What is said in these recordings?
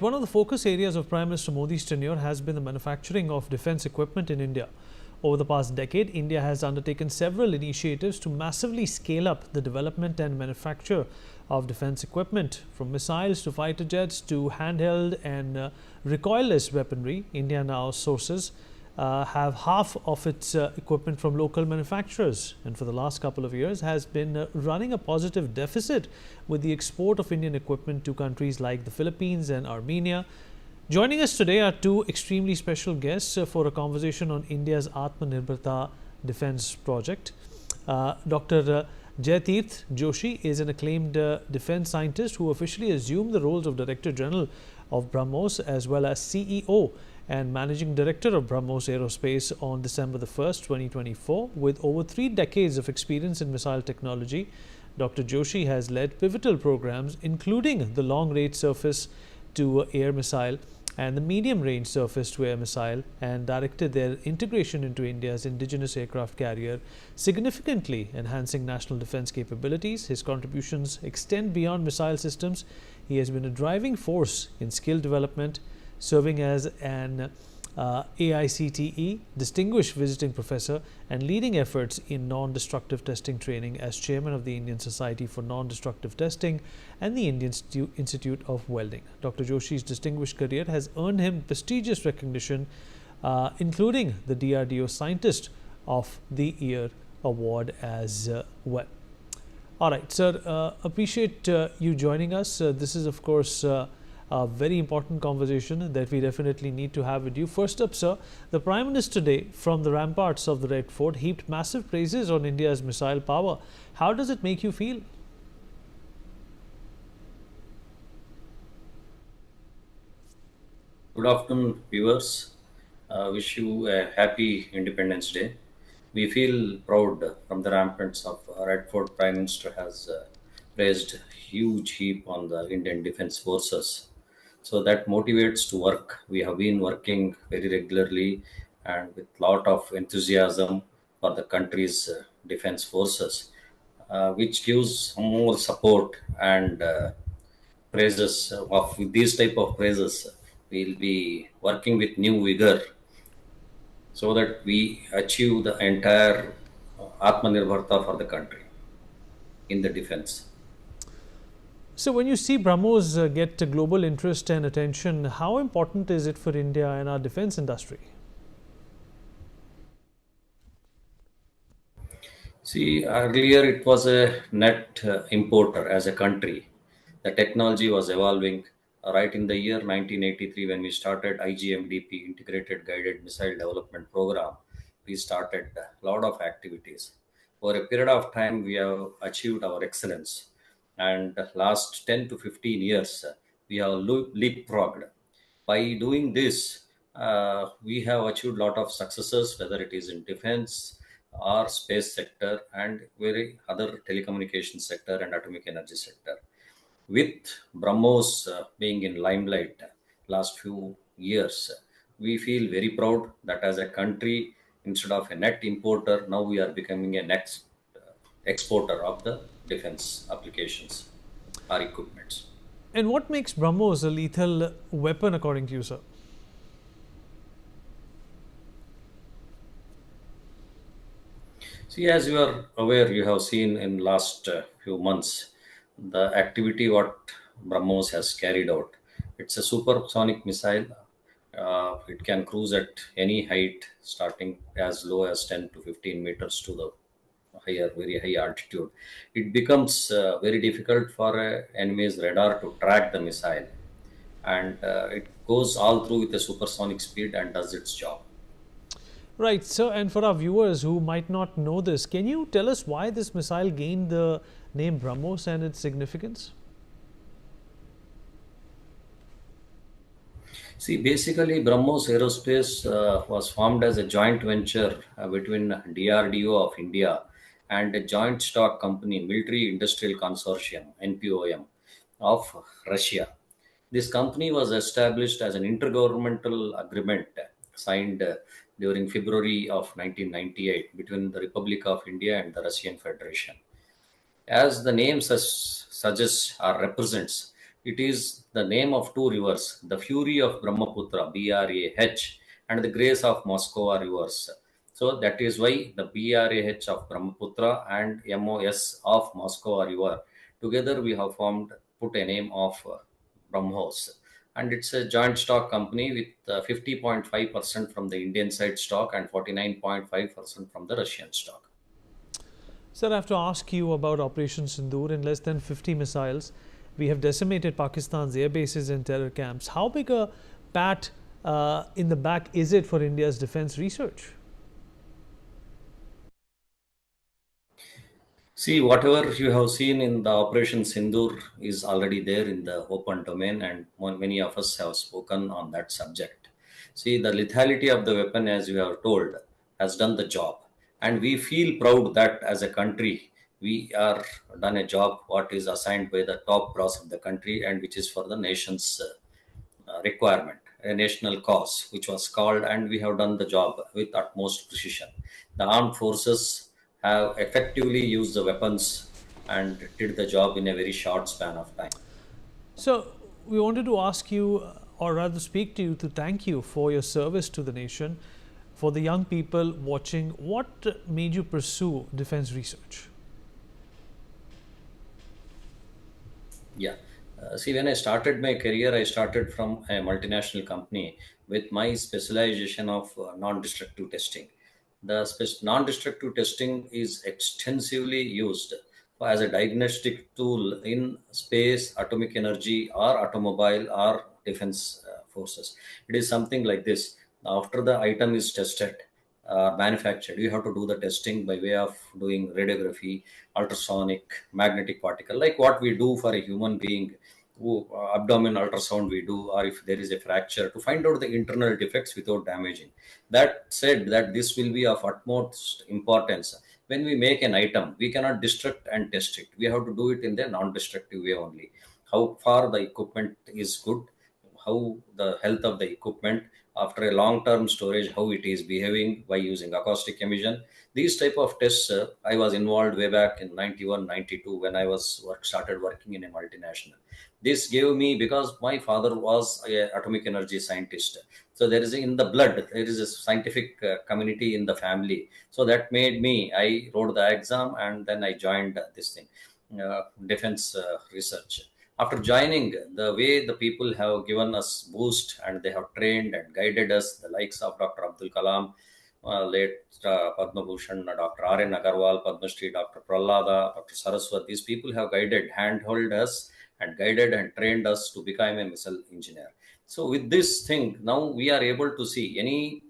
One of the focus areas of Prime Minister Modi's tenure has been the manufacturing of defense equipment in India. Over the past decade, India has undertaken several initiatives to massively scale up the development and manufacture of defense equipment. From missiles to fighter jets to handheld and recoilless weaponry, India now sources have half of its equipment from local manufacturers, and for the last couple of years has been running a positive deficit with the export of Indian equipment to countries like the Philippines and Armenia. Joining us today are two extremely special guests for a conversation on India's Atmanirbharta defense project. Dr. Jaitirth Joshi is an acclaimed defense scientist who officially assumed the roles of Director General of BrahMos as well as CEO and Managing Director of BrahMos Aerospace on December the 1st, 2024. With over 3 decades of experience in missile technology, Dr. Joshi has led pivotal programs including the long-range surface-to-air missile and the medium-range surface-to-air missile, and directed their integration into India's indigenous aircraft carrier, significantly enhancing national defense capabilities. His contributions extend beyond missile systems. He has been a driving force in skill development, serving as an AICTE Distinguished Visiting Professor and leading efforts in non-destructive testing training as Chairman of the Indian Society for Non-Destructive Testing and the Indian Institute of Welding. Dr. Joshi's distinguished career has earned him prestigious recognition, including the DRDO Scientist of the Year award as well. All right, sir, appreciate you joining us. This is, of course, a very important conversation that we definitely need to have with you. First up, sir, the Prime Minister today from the ramparts of the Red Fort heaped massive praises on India's missile power. How does it make you feel? Good afternoon, viewers. Wish you a happy Independence Day. We feel proud from the ramparts of Red Fort. Prime Minister has raised huge heap on the Indian Defence Forces. So that motivates to work. We have been working very regularly and with lot of enthusiasm for the country's defense forces, which gives more support and praises of these type of praises. We'll be working with new vigor so that we achieve the entire Atmanirbharta for the country in the defense. So when you see BrahMos get global interest and attention, how important is it for India and our defense industry? See, earlier it was a net importer as a country. The technology was evolving. Right in the year 1983, when we started IGMDP, Integrated Guided Missile Development Program, we started a lot of activities. For a period of time, we have achieved our excellence. And last 10 to 15 years, we have leapfrogged. By doing this, we have achieved a lot of successes, whether it is in defense or space sector and very other telecommunication sector and atomic energy sector. With BrahMos being in limelight last few years, we feel very proud that as a country, instead of a net importer, now we are becoming a next exporter of the defense applications or equipments. And what makes BrahMos a lethal weapon according to you, sir? See, as you are aware, you have seen in last few months the activity what BrahMos has carried out. It's a supersonic missile. It can cruise at any height, starting as low as 10 to 15 meters to the higher, very high altitude. It becomes very difficult for enemy's radar to track the missile, and it goes all through with a supersonic speed and does its job. Right, sir, and for our viewers who might not know this, can you tell us why this missile gained the name BrahMos and its significance? See, basically, BrahMos Aerospace was formed as a joint venture between DRDO of India and a joint stock company, Military Industrial Consortium (NPOM) of Russia. This company was established as an intergovernmental agreement signed during February of 1998 between the Republic of India and the Russian Federation. As the name suggests or represents, It is the name of two rivers, the fury of Brahmaputra, BRAH, and the grace of Moscow rivers. So that is why the BRAH of Brahmaputra and MOS of Moscow river together we have formed, put a name of BrahMos. And it's a joint stock company with 50.5% from the Indian side stock and 49.5% from the Russian stock. Sir, I have to ask you about Operation Sindoor. In less than 50 missiles, we have decimated Pakistan's air bases and terror camps. How big a pat in the back is it for India's defense research? See, whatever you have seen in the Operation Sindoor is already there in the open domain, and many of us have spoken on that subject. See, the lethality of the weapon, as you have told, has done the job, and we feel proud that as a country we are done a job what is assigned by the top brass of the country, and which is for the nation's requirement, a national cause, which was called, and we have done the job with utmost precision. The armed forces have effectively used the weapons and did the job in a very short span of time. So, we wanted to ask you, or rather speak to you, to thank you for your service to the nation. For the young people watching, what made you pursue defense research? Yeah. See, when I started my career, I started from a multinational company with my specialization of non-destructive testing. The non-destructive testing is extensively used as a diagnostic tool in space, atomic energy, or automobile, or defense forces. It is something like this. After the item is tested, manufactured, you have to do the testing by way of doing radiography, ultrasonic, magnetic particle, like what we do for a human being. Abdomen ultrasound we do, or if there is a fracture, to find out the internal defects without damaging. That said, that this will be of utmost importance. When we make an item, we cannot destruct and test it. We have to do it in the non-destructive way only. How far the equipment is good, how the health of the equipment after a long term storage, how it is behaving by using acoustic emission. These type of tests I was involved way back in 91, 92 when I was started working in a multinational. This gave me, because my father was a atomic energy scientist, so there is in the blood, there is a scientific community in the family. So that made me, I wrote the exam and then I joined this thing, defense research. After joining, the way the people have given us boost, and they have trained and guided us, the likes of Dr. Abdul Kalam, late Padma Bhushan, Dr. R.N. Agarwal, Padma Shri, Dr. Prahlada, Dr. Saraswat. These people have guided, handheld us, and guided and trained us to become a missile engineer. So with this thing, now we are able to see any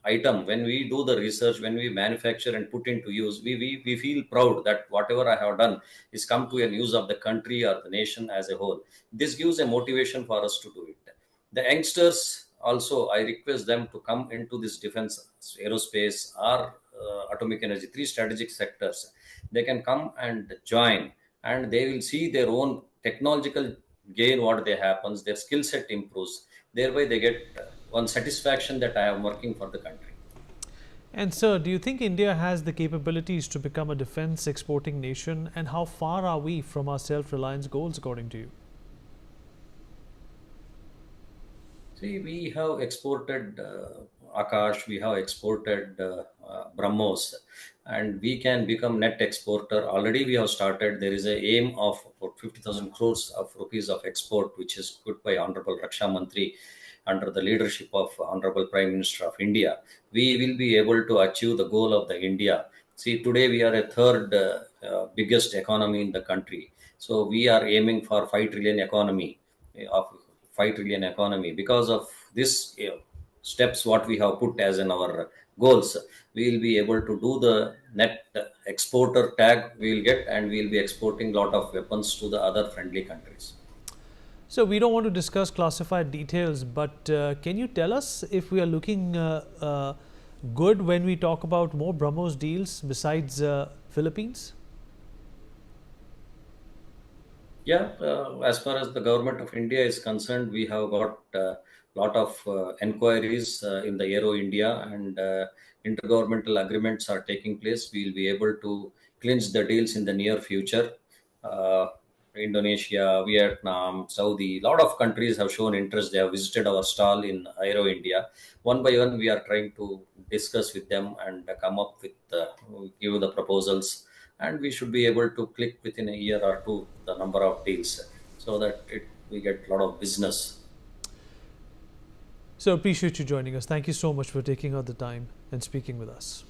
item, when we do the research, when we manufacture and put into use, we feel proud that whatever I have done is come to an use of the country or the nation as a whole. This gives a motivation for us to do it. The youngsters also, I request them to come into this defense, aerospace, or atomic energy, three strategic sectors. They can come and join, and they will see their own technological gain, what they happens, their skill set improves. Thereby they get one satisfaction that I am working for the country. And sir, do you think India has the capabilities to become a defense exporting nation? And how far are we from our self-reliance goals, according to you? See, we have exported Akash, we have exported BrahMos, and we can become net exporter. Already we have started. There is a aim of about 50,000 crores of rupees of export, which is put by Honorable Raksha Mantri under the leadership of Honorable Prime Minister of India. We will be able to achieve the goal of the India. See, today we are a third biggest economy in the country. So we are aiming for 5 trillion economy of 5 trillion economy. Because of this steps what we have put as in our goals, we will be able to do the net exporter tag we will get, and we will be exporting lot of weapons to the other friendly countries. So we don't want to discuss classified details, but can you tell us if we are looking good when we talk about more BrahMos deals besides Philippines? Yeah, as far as the government of India is concerned, we have got a lot of enquiries in the Aero India, and intergovernmental agreements are taking place. We will be able to clinch the deals in the near future. Uh, Indonesia, Vietnam, Saudi, a lot of countries have shown interest. They have visited our stall in Aero India. One by one, we are trying to discuss with them and come up with, give the proposals, and we should be able to click within a year or two the number of deals, so that we get a lot of business. So appreciate you joining us. Thank you so much for taking out the time and speaking with us.